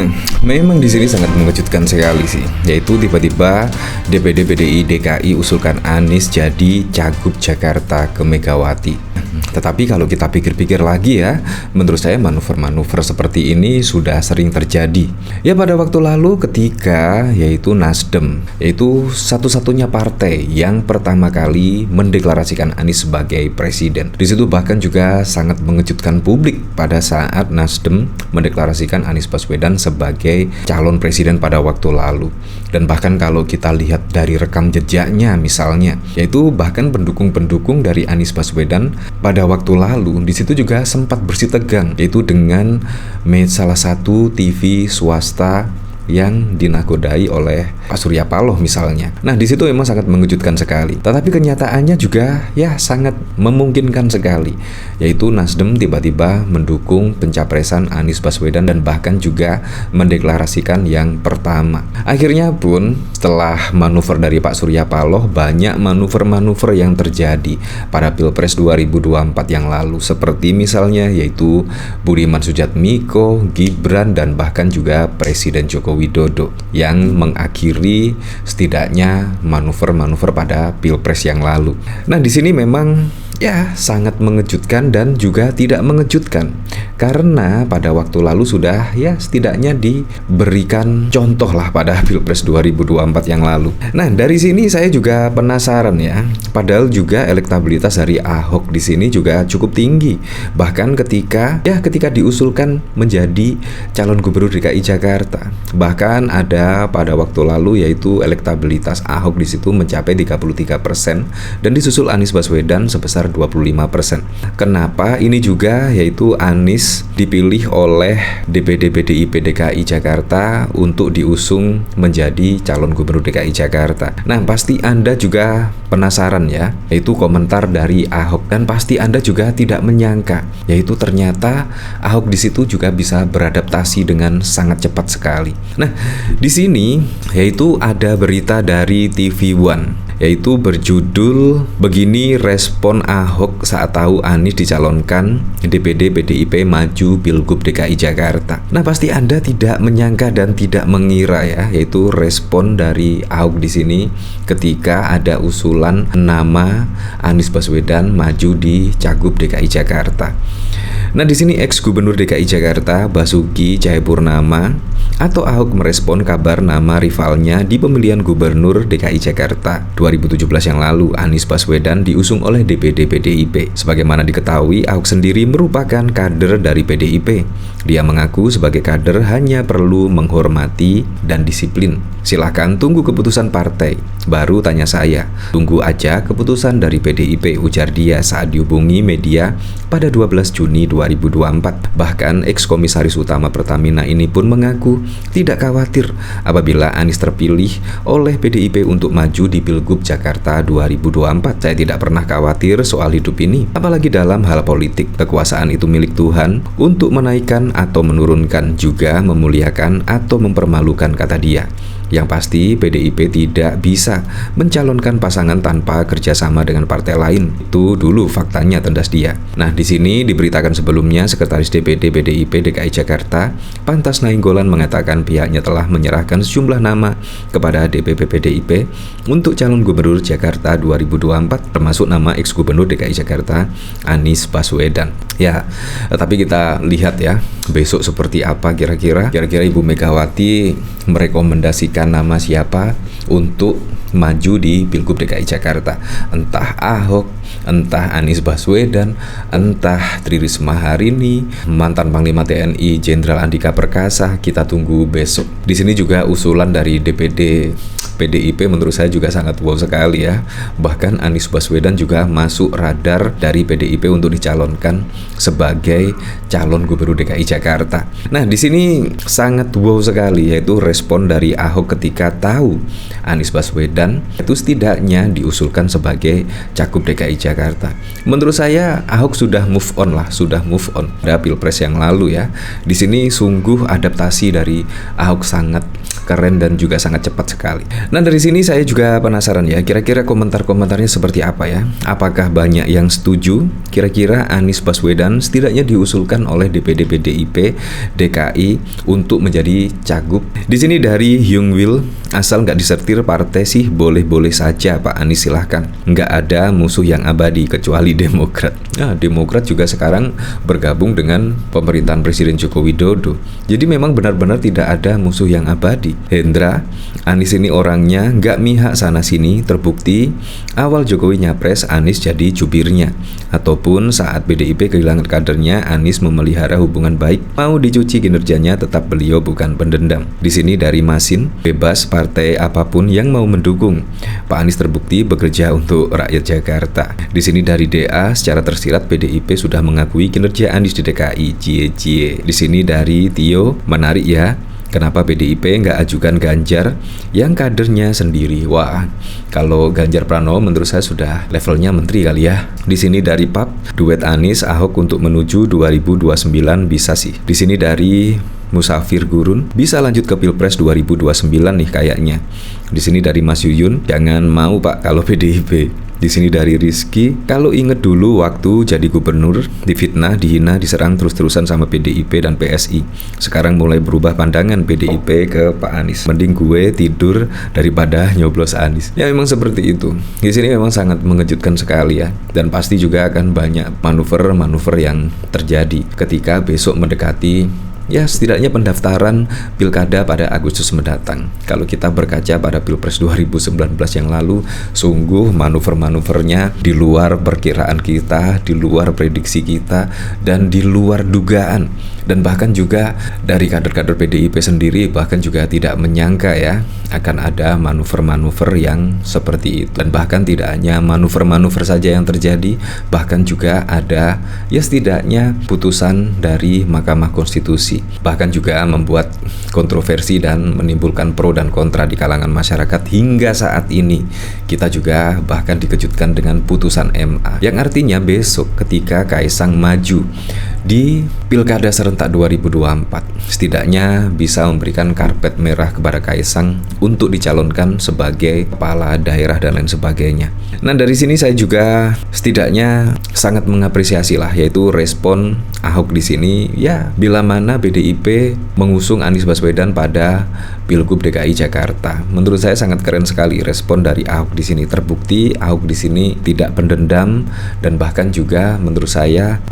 Nah, memang di sini sangat mengejutkan sekali sih, yaitu tiba-tiba DPD PDI DKI usulkan Anies jadi Cagup Jakarta ke Megawati. Tetapi kalau kita pikir-pikir lagi ya, menurut saya manuver-manuver seperti ini sudah sering terjadi. Ya pada waktu lalu ketika yaitu Nasdem, yaitu satu-satunya partai yang pertama kali mendeklarasikan Anies sebagai presiden. Di situ bahkan juga sangat mengejutkan publik pada saat Nasdem mendeklarasikan Anies Baswedan sebagai calon presiden pada waktu lalu. Dan bahkan kalau kita lihat dari rekam jejaknya misalnya, yaitu bahkan pendukung-pendukung dari Anies Baswedan pada waktu lalu di situ juga sempat bersitegang, yaitu dengan salah satu TV swasta yang dinakodai oleh Pak Surya Paloh misalnya. Nah di situ memang sangat mengejutkan sekali. Tetapi kenyataannya juga ya sangat memungkinkan sekali, yaitu Nasdem tiba-tiba mendukung pencapresan Anies Baswedan dan bahkan juga mendeklarasikan yang pertama. Akhirnya pun setelah manuver dari Pak Surya Paloh, banyak manuver-manuver yang terjadi pada Pilpres 2024 yang lalu, seperti misalnya yaitu Budiman Sujatmiko, Gibran, dan bahkan juga Presiden Joko Widodo yang mengakhiri setidaknya manuver-manuver pada Pilpres yang lalu. Nah, di sini memang ya sangat mengejutkan dan juga tidak mengejutkan, karena pada waktu lalu sudah ya setidaknya diberikan contoh lah pada Pilpres 2024 yang lalu. Nah dari sini saya juga penasaran ya, padahal juga elektabilitas dari Ahok di sini juga cukup tinggi, bahkan ketika diusulkan menjadi calon gubernur DKI Jakarta, bahkan ada pada waktu lalu yaitu elektabilitas Ahok di situ mencapai 33% dan disusul Anies Baswedan sebesar 25%. Kenapa ini juga yaitu Anies dipilih oleh DPD PDIP DKI Jakarta untuk diusung menjadi calon gubernur DKI Jakarta. Nah, pasti Anda juga penasaran ya, yaitu komentar dari Ahok, dan pasti Anda juga tidak menyangka yaitu ternyata Ahok di situ juga bisa beradaptasi dengan sangat cepat sekali. Nah, di sini yaitu ada berita dari TV One, yaitu berjudul "Begini Respon Ahok Saat Tahu Anies Dicalonkan DPD PDIP Maju Pilgub DKI Jakarta." Nah, pasti Anda tidak menyangka dan tidak mengira ya, yaitu respon dari Ahok di sini ketika ada usulan nama Anies Baswedan maju di Cagup DKI Jakarta. Nah, di sini ex-gubernur DKI Jakarta Basuki Cahayapurnama atau Ahok merespon kabar nama rivalnya di pemilihan gubernur DKI Jakarta 2017 yang lalu, Anies Baswedan, diusung oleh DPD PDIP. Sebagaimana diketahui, Ahok sendiri merupakan kader dari PDIP. Dia mengaku sebagai kader hanya perlu menghormati dan disiplin. Silahkan tunggu keputusan partai, baru tanya saya. Tunggu aja keputusan dari PDIP, ujar dia saat dihubungi media pada 12 Juni 2024. Bahkan ex-komisaris utama Pertamina ini pun mengaku tidak khawatir apabila Anies terpilih oleh PDIP untuk maju di Pilgub Jakarta 2024. Saya tidak pernah khawatir soal hidup ini, apalagi dalam hal politik. Kekuasaan itu milik Tuhan untuk menaikkan atau menurunkan, juga memuliakan atau mempermalukan, kata dia. Yang pasti PDIP tidak bisa mencalonkan pasangan tanpa kerjasama dengan partai lain. Itu dulu faktanya, tendas dia. Nah, di sini diberitakan sebelumnya Sekretaris DPD PDIP DKI Jakarta Pantas Nainggolan mengatakan pihaknya telah menyerahkan sejumlah nama kepada DPP PDIP untuk calon gubernur Jakarta 2024, termasuk nama ex-gubernur DKI Jakarta Anies Baswedan. Ya, tapi kita lihat ya besok seperti apa kira-kira Ibu Megawati merekomendasikan nama siapa untuk maju di Pilgub DKI Jakarta. Entah Ahok, entah Anies Baswedan, entah Tri Risma hari ini, mantan Panglima TNI Jenderal Andika Perkasa. Kita tunggu besok. Di sini juga usulan dari DPD PDIP menurut saya juga sangat wow sekali ya. Bahkan Anies Baswedan juga masuk radar dari PDIP untuk dicalonkan sebagai calon gubernur DKI Jakarta. Nah, di sini sangat wow sekali, yaitu respon dari Ahok ketika tahu Anies Baswedan itu setidaknya diusulkan sebagai Cagup DKI Jakarta. Menurut saya Ahok sudah move on pada Pilpres yang lalu ya. Di sini sungguh adaptasi dari Ahok sangat keren dan juga sangat cepat sekali. Nah, dari sini saya juga penasaran ya, kira-kira komentar-komentarnya seperti apa ya? Apakah banyak yang setuju? Kira-kira Anies Baswedan setidaknya diusulkan oleh DPD PDIP DKI untuk menjadi cagup. Di sini dari Hyung Will, asal nggak disertir partai sih boleh-boleh saja Pak Anies, silahkan. Nggak ada musuh yang abadi kecuali Demokrat. Nah, Demokrat juga sekarang bergabung dengan pemerintahan Presiden Joko Widodo. Jadi memang benar-benar tidak ada musuh yang abadi. Hendra, Anies ini orangnya nggak mihak sana-sini, terbukti awal Jokowi nyapres Anies jadi jubirnya. Ataupun saat PDIP kehilangan kadernya, Anies memelihara hubungan baik, mau dicuci kinerjanya tetap beliau bukan pendendam. Di sini dari Masin, bebas partai apapun yang mau mendukung. Pak Anies terbukti bekerja untuk rakyat Jakarta. Di sini dari DA, secara tersirat PDIP sudah mengakui kinerja Anies di DKI. Cie. Di sini dari Tio, menarik ya. Kenapa PDIP nggak ajukan Ganjar yang kadernya sendiri? Wah, kalau Ganjar Pranowo menurut saya sudah levelnya menteri kali ya. Di sini dari Pap, duet Anies Ahok untuk menuju 2029 bisa sih. Di sini dari Musafir Gurun, bisa lanjut ke Pilpres 2029 nih kayaknya. Di sini dari Mas Yuyun, jangan mau Pak kalau PDIP. Di sini dari Rizky, kalau inget dulu waktu jadi gubernur, difitnah, dihina, diserang terus-terusan sama PDIP dan PSI. Sekarang mulai berubah pandangan PDIP ke Pak Anies. Mending gue tidur daripada nyoblos Anies. Ya memang seperti itu. Di sini memang sangat mengejutkan sekali ya. Dan pasti juga akan banyak manuver-manuver yang terjadi ketika besok mendekati ya setidaknya pendaftaran pilkada pada Agustus mendatang. Kalau kita berkaca pada Pilpres 2019 yang lalu, sungguh manuver-manuvernya di luar perkiraan kita, di luar prediksi kita, dan di luar dugaan. Dan bahkan juga dari kader-kader PDIP sendiri bahkan juga tidak menyangka ya akan ada manuver-manuver yang seperti itu. Dan bahkan tidak hanya manuver-manuver saja yang terjadi, bahkan juga ada ya setidaknya putusan dari Mahkamah Konstitusi. Bahkan juga membuat kontroversi dan menimbulkan pro dan kontra di kalangan masyarakat hingga saat ini. Kita juga bahkan dikejutkan dengan putusan MA yang artinya besok ketika Kaisang maju di Pilkada serentak 2024 setidaknya bisa memberikan karpet merah kepada Kaisang untuk dicalonkan sebagai kepala daerah dan lain sebagainya. Nah, dari sini saya juga setidaknya sangat mengapresiasi lah, yaitu respon Ahok di sini. Ya, bila mana PDIP mengusung Anies Baswedan pada Pilgub DKI Jakarta. Menurut saya sangat keren sekali respon dari Ahok di sini. Terbukti Ahok di sini tidak pendendam, dan bahkan juga menurut saya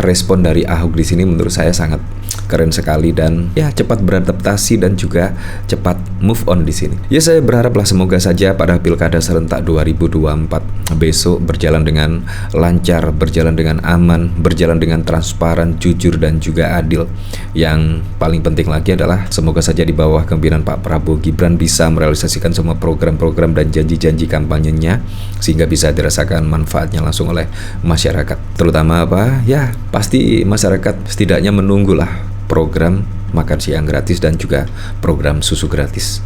respon dari Ahok di sini menurut saya sangat keren sekali dan ya cepat beradaptasi dan juga cepat move on di sini. Ya, saya berharaplah semoga saja pada Pilkada serentak 2024 besok berjalan dengan lancar, berjalan dengan aman, berjalan dengan transparan, jujur dan juga adil. Yang paling penting lagi adalah semoga saja di bawah kepemimpinan Pak Prabowo Gibran bisa merealisasikan semua program-program dan janji-janji kampanyenya sehingga bisa dirasakan manfaatnya langsung oleh masyarakat. Terutama ya pasti masyarakat setidaknya menunggulah program makan siang gratis dan juga program susu gratis.